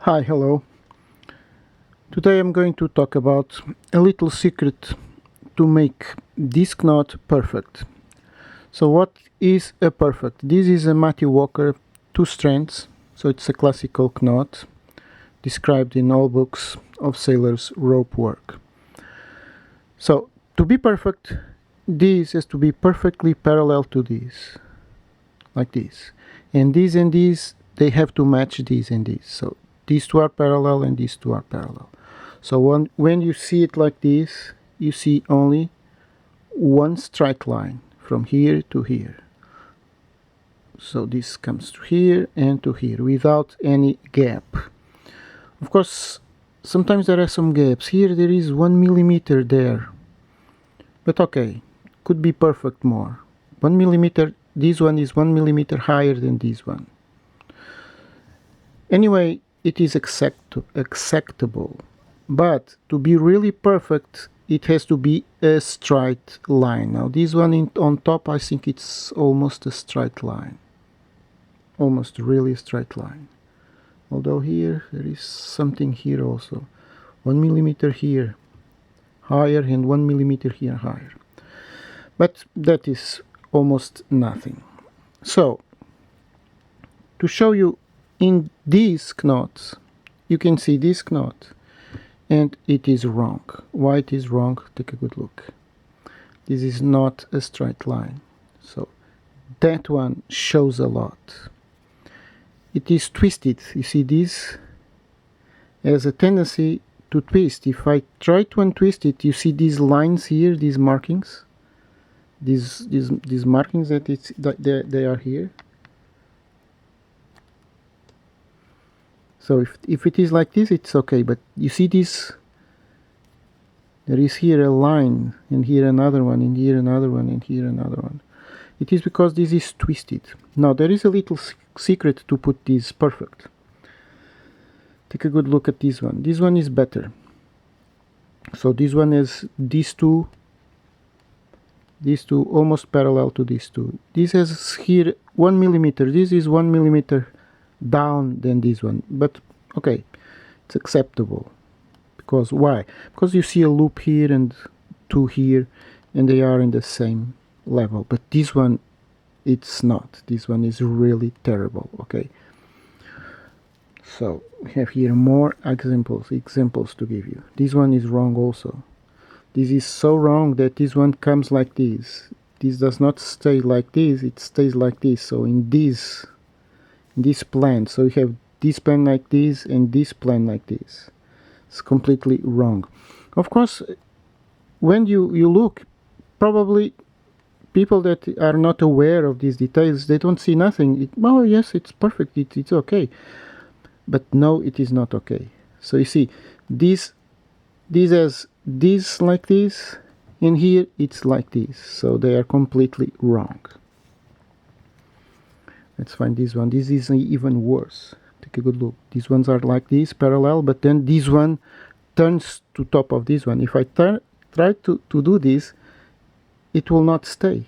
Hi, hello. Today I'm going to talk about a little secret to make this knot perfect. So what is a perfect? This is a Matthew Walker 2 strands, so it's a classical knot described in all books of sailors' rope work. So to be perfect, this has to be perfectly parallel to this, like this. And these, they have to match these and these. So these two are parallel and these two are parallel. So when you see it like this, you see only one straight line from here to here. So this comes to here and to here without any gap. Of course, sometimes there are some gaps. Here there is 1 millimeter there. But okay, could be perfect more. 1 millimeter, this one is 1 millimeter higher than this one. Anyway, it is acceptable. But to be really perfect, it has to be a straight line. Now this one on top, I think it's almost a straight line. Almost really a straight line. Although here, there is something here also. 1 millimeter here higher and 1 millimeter here higher. But that is almost nothing. So, to show you in these knots, you can see this knot. And it is wrong. Why it is wrong? Take a good look. This is not a straight line. So that one shows a lot. It is twisted. You see, this has a tendency to twist. If I try to untwist it, you see these lines here, these markings. These markings that they are here. So if it is like this, it's okay, but you see this, there is here a line, and here another one, and here another one, and here another one. It is because this is twisted. Now there is a little secret to put this perfect. Take a good look at this one. This one is better. So this one has these two almost parallel to these two. This has here 1 millimeter. This is 1 millimeter down than this one, but okay, it's acceptable. Because why? Because you see a loop here and two here, and they are in the same level. But this one, it's not. This one is really terrible. Okay. So we have here more examples to give you. This one is wrong also. This is so wrong that this one comes like this. This does not stay like this. It stays like this. So in this plan, so you have this plan like this and this plan like this. It's completely wrong. Of course, when you look, probably people that are not aware of these details, they don't see nothing. Oh yes, it's perfect, it's okay. But no, it is not okay. So you see, this has this like this, and here it's like this. So they are completely wrong. Let's find this one. This is even worse. Take a good look. These ones are like this, parallel, but then this one turns to top of this one. If I try to do this, it will not stay.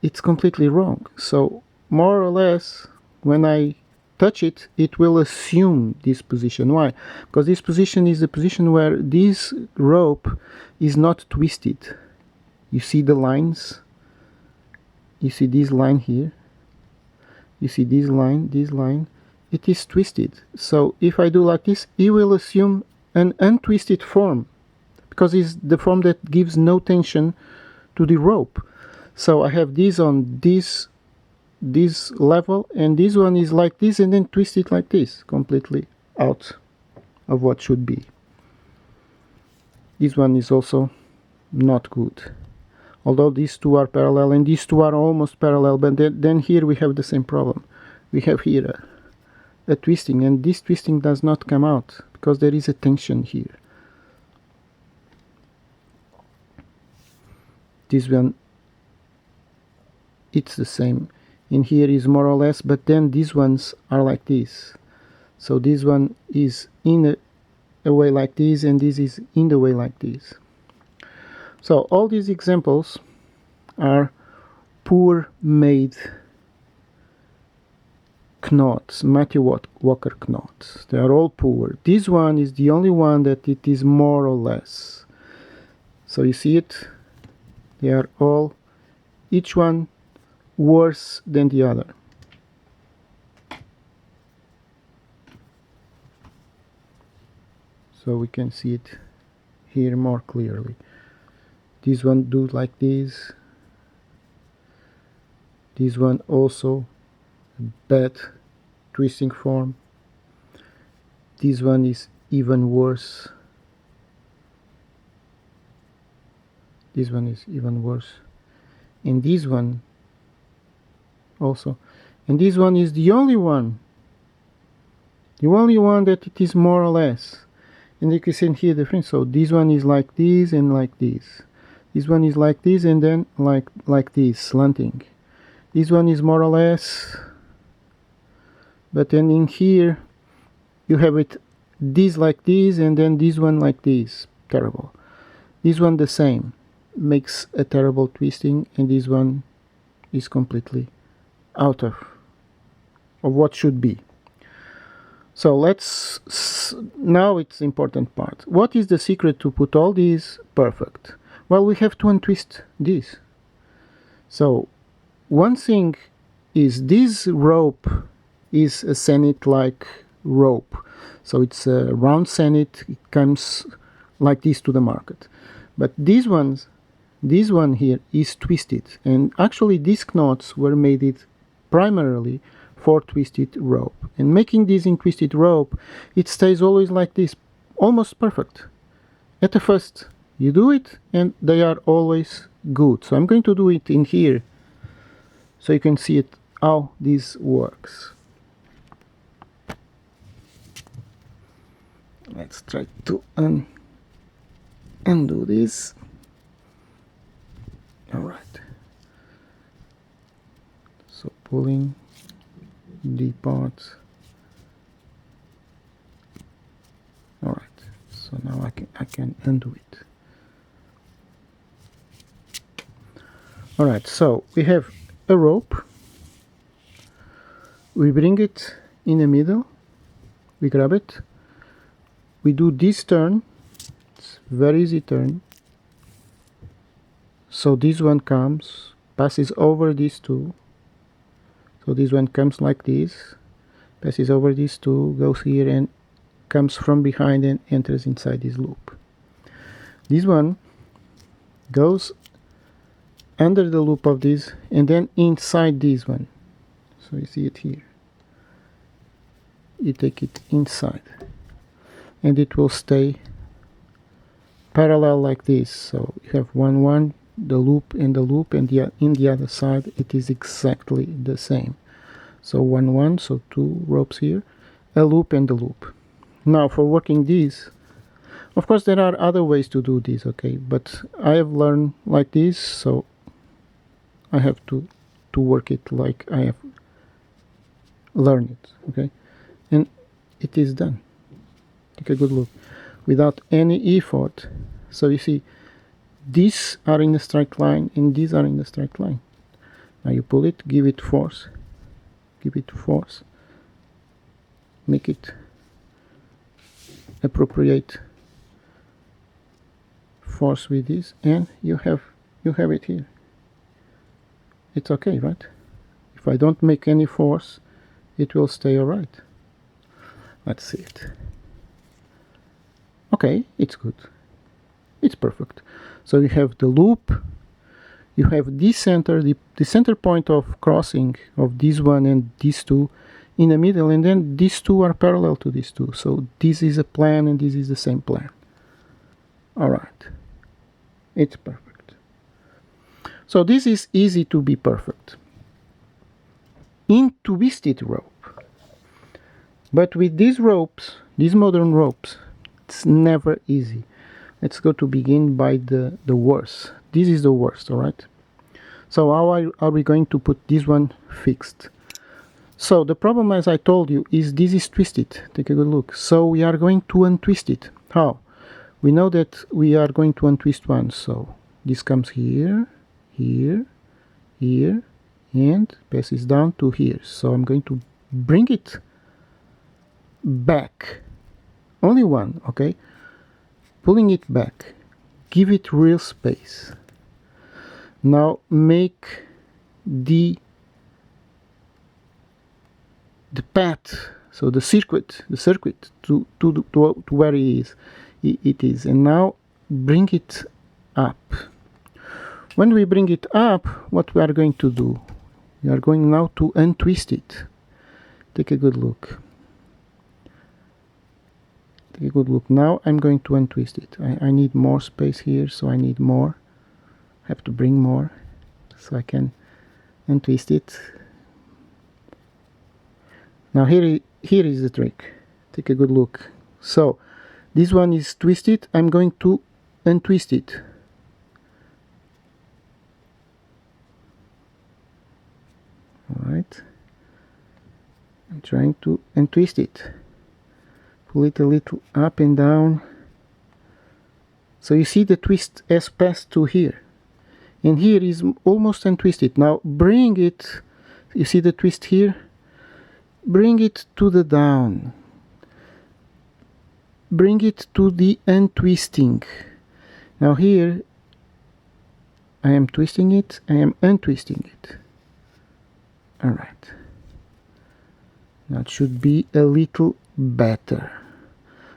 It's completely wrong. So more or less, when I touch it, it will assume this position. Why? Because this position is the position where this rope is not twisted. You see the lines? You see this line here? You see this line, it is twisted. So if I do like this, it will assume an untwisted form, because it's the form that gives no tension to the rope. So I have this on this level, and this one is like this, and then twisted like this, completely out of what should be. This one is also not good. Although these two are parallel and these two are almost parallel, but then here we have the same problem. We have here a twisting, and this twisting does not come out because there is a tension here. This one, it's the same. In here is more or less, but then these ones are like this. So this one is in a way like this, and this is in the way like this. So all these examples are poor made knots, Matthew Walker knots. They are all poor. This one is the only one that it is more or less. So you see it? They are all, each one worse than the other. So we can see it here more clearly. This one do like this. This one also bad twisting form. This one is even worse. This one is even worse. And this one also. And this one is the only one. The only one that it is more or less. And you can see here the difference. So this one is like this and like this. This one is like this and then like this, slanting. This one is more or less. But then in here you have it this like this and then this one like this. Terrible. This one the same. Makes a terrible twisting, and this one is completely out of what should be. So let's now it's the important part. What is the secret to put all these perfect? Well, we have to untwist this. So one thing is this rope is a senet-like rope. So it's a round senet. It comes like this to the market. But these ones, this one here is twisted, and actually these knots were made it primarily for twisted rope. And making this in twisted rope, it stays always like this, almost perfect. At the first you do it and they are always good. So I'm going to do it in here so you can see it how this works. Let's try to undo this. Alright, so pulling the parts. Alright, so now I can undo it. Alright, so we have a rope. We bring it in the middle, we grab it, we do this turn. It's very easy turn. So this one comes, passes over these two. So this one comes like this, passes over these two, goes here and comes from behind and enters inside this loop. This one goes under the loop of this and then inside this one. So you see it here. You take it inside and it will stay parallel like this. So you have one, the loop, and in the other side it is exactly the same. So one, so two ropes here, a loop and a loop. Now for working these, of course there are other ways to do this, okay, but I have learned like this, so I have to work it like I have learned it, okay, and it is done. Take a good look without any effort. So you see these are in a straight line and these are in a straight line. Now you pull it, give it force, make it appropriate force with this, and you have it here. It's okay, right? If I don't make any force, it will stay alright. Let's see it. Okay, it's good. It's perfect. So you have the loop, you have this center, the center point of crossing of this one and these two in the middle, and then these two are parallel to these two. So this is a plan and this is the same plan. Alright, it's perfect. So this is easy to be perfect in twisted rope. But with these ropes, these modern ropes, it's never easy. Let's go to begin by the worst. This is the worst, alright? So how are we going to put this one fixed? So the problem, as I told you, is this is twisted. Take a good look. So we are going to untwist it. How? We know that we are going to untwist one. So this comes here, here, here, and passes down to here. So I'm going to bring it back. Only one, okay? Pulling it back. Give it real space. Now make the path, so the circuit to where it is, and now bring it up. When we bring it up, what we are going to do, we are going now to untwist it. Take a good look. Take a good look. Now I'm going to untwist it. I need more space here, so I need more. I have to bring more so I can untwist it. Now here is the trick. Take a good look. So this one is twisted. I'm going to untwist it. Alright. I'm trying to untwist it. Pull it a little up and down. So you see the twist has passed to here. And here is almost untwisted. Now bring it, you see the twist here? Bring it to the down. Bring it to the untwisting. Now here I am twisting it, I am untwisting it. Alright. Now it should be a little better.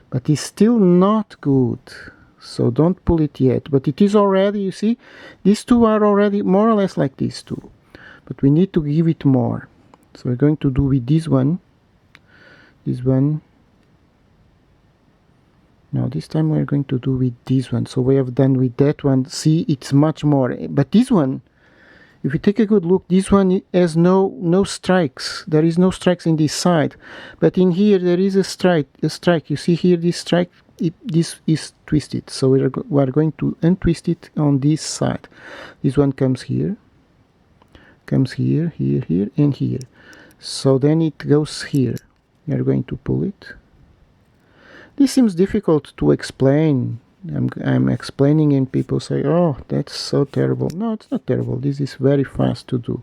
But it's still not good. So don't pull it yet. But it is already, you see, these two are already more or less like these two. But we need to give it more. So we're going to do with this one. This one. Now this time we're going to do with this one. So we have done with that one. See, it's much more. But this one, if you take a good look, this one has no strikes. There is no strikes in this side. But in here there is a strike. You see here this strike, this is twisted. So we are going to untwist it on this side. This one comes here. Comes here, here, here, and here. So then it goes here. We are going to pull it. This seems difficult to explain. I'm explaining and people say, oh, that's so terrible. No, it's not terrible. This is very fast to do.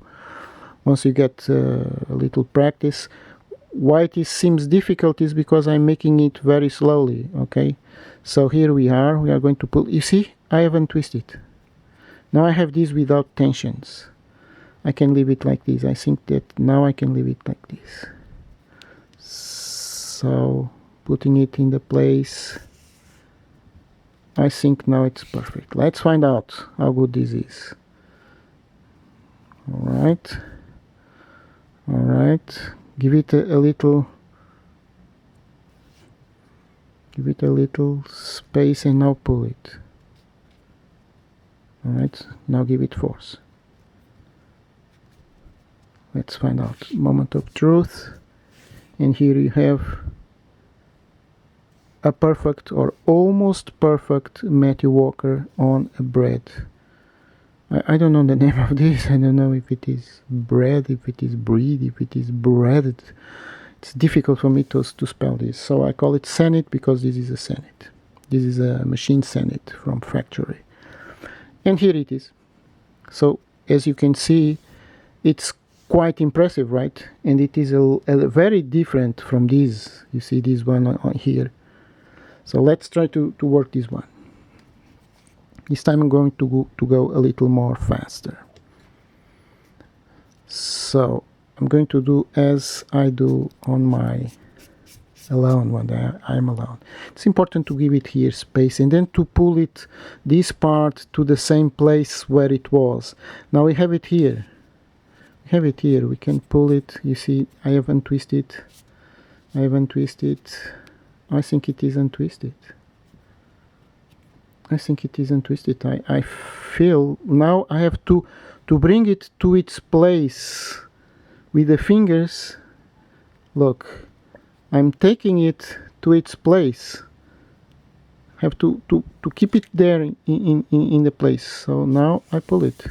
Once you get a little practice. Why it seems difficult is because I'm making it very slowly, okay? So here we are going to pull. You see, I haven't twisted. Now I have this without tensions. I can leave it like this. I think that now I can leave it like this. So putting it in the place, I think now it's perfect. Let's find out how good this is. Alright. Alright. Give it a little space and now pull it. Alright, now give it force. Let's find out. Moment of truth. And here you have a perfect or almost perfect Matthew Walker on a bread. I don't know the name of this. I don't know if it is bread, if it is bread, if it is breaded. It's difficult for me to spell this. So I call it Senate because this is a Senate. This is a machine Senate from factory. And here it is. So as you can see, it's quite impressive, right? And it is a very different from this. You see this one on here. So let's try to work this one. This time I'm going to go a little more faster. So I'm going to do as I do on my alone when I'm alone. It's important to give it here space and then to pull it, this part, to the same place where it was. Now we have it here. We have it here. We can pull it. You see, I have untwisted. I have untwisted. I think it is untwisted. I think it is untwisted. I feel now I have to bring it to its place with the fingers. Look, I'm taking it to its place. I have to keep it there in the place. So now I pull it.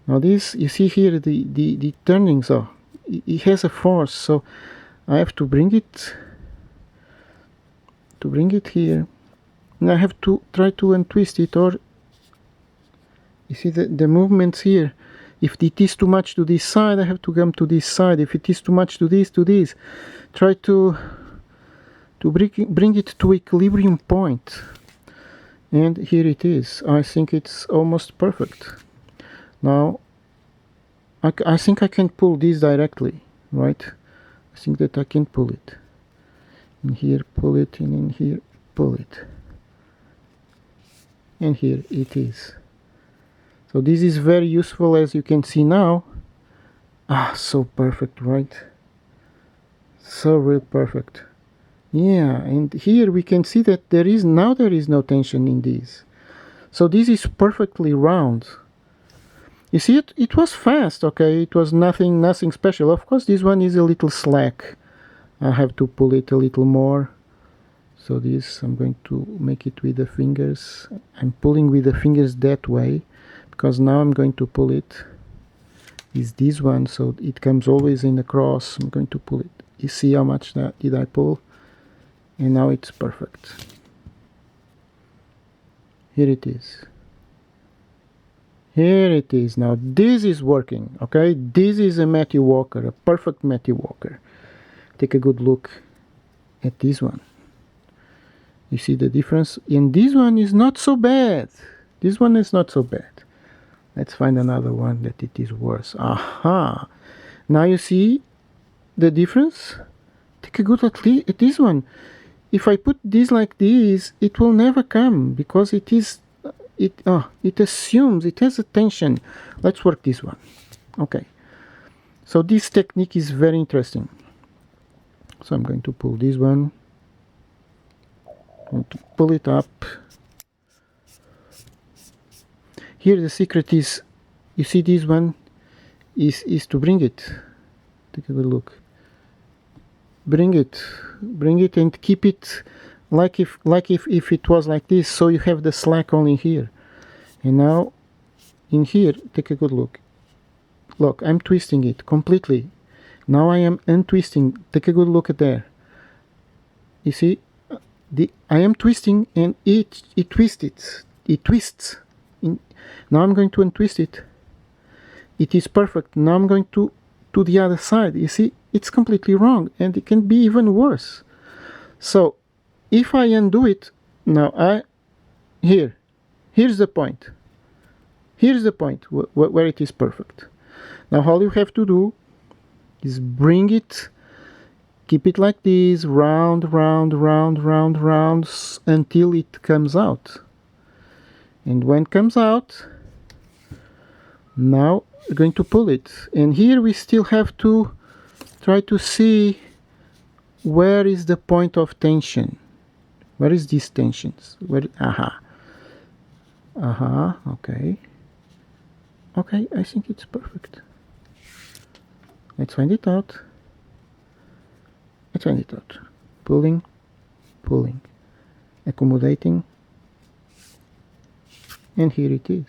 Now this, you see here the turning, so it has a force. So I have to bring it here. And I have to try to untwist it, or you see the movements here. If it is too much to this side, I have to come to this side. If it is too much to this, try to bring it to equilibrium point. And here it is. I think it's almost perfect. Now I think I can pull this directly, right? I think that I can pull it. In here pull it, and in here pull it. And here it is. So this is very useful, as you can see now. So perfect, right? So real perfect. Yeah, and here we can see that there is no tension in this. So this is perfectly round. You see, it was fast, okay? It was nothing special. Of course, this one is a little slack. I have to pull it a little more. So this, I'm going to make it with the fingers. I'm pulling with the fingers that way, because now I'm going to pull it. Is this one, so it comes always in the cross. I'm going to pull it. You see how much did I pull? And now it's perfect. Here it is. Here it is. Now this is working, okay? This is a Matthew Walker, a perfect Matthew Walker. Take a good look at this one. You see the difference? And this one is not so bad. This one is not so bad. Let's find another one that it is worse. Aha! Now you see the difference? Take a good look at this one. If I put this like this, it will never come, because it assumes, it has a tension. Let's work this one. Okay. So this technique is very interesting. So I'm going to pull this one. I'm going to pull it up. Here the secret is, you see this one is to bring it. Take a good look. Bring it and keep it like if it was like this, so you have the slack only here. And now in here, take a good look. Look, I'm twisting it completely. Now I am untwisting. Take a good look at there. You see, I am twisting, and it twists. It twists. Now I'm going to untwist it. It is perfect. Now I'm going to the other side. You see, it's completely wrong, and it can be even worse. So if I undo it, now here's the point. Here's the point where it is perfect. Now all you have to do is bring it, keep it like this, round, until it comes out. And when it comes out, now we're going to pull it. And here we still have to try to see where is the point of tension. Where is these tensions? Where? Okay. Okay, I think it's perfect. Let's find it out. Let's find it out. Pulling, accommodating, and here it is.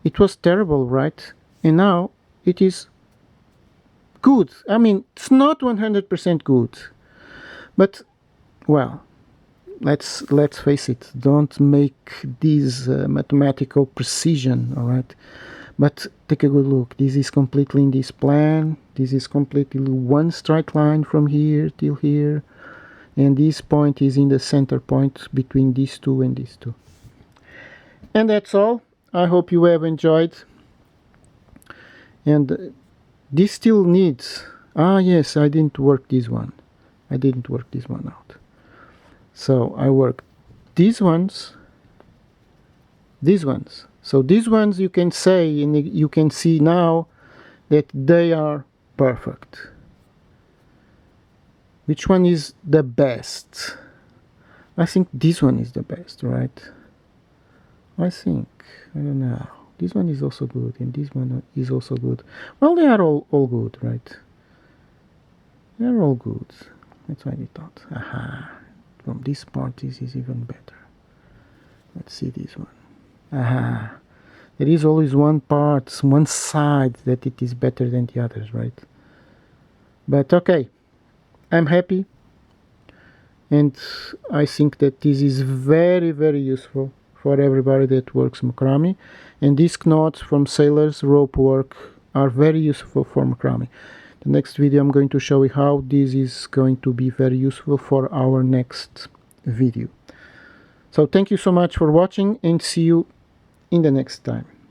It was terrible, right? And now it is good. I mean, it's not 100% good, but well, let's face it. Don't make this mathematical precision, all right? But take a good look. This is completely in this plan. This is completely one straight line from here till here, and this point is in the center point between these two and these two. And that's all. I hope you have enjoyed. And this still needs, yes, I didn't work this one. I didn't work this one out. So I worked these ones. So these ones you can say, and you can see now that they are perfect. Which one is the best? I think this one is the best, right? I don't know. This one is also good, and this one is also good. Well, they are all good, right? They are all good. Let's find it out. From this part, this is even better. Let's see this one. There is always one part, one side that it is better than the others, right? But okay, I'm happy, and I think that this is very, very useful for everybody that works macrame. And these knots from sailors rope work are very useful for macrame. The next video I'm going to show you how this is going to be very useful for our next video. So thank you so much for watching, and see you in the next time.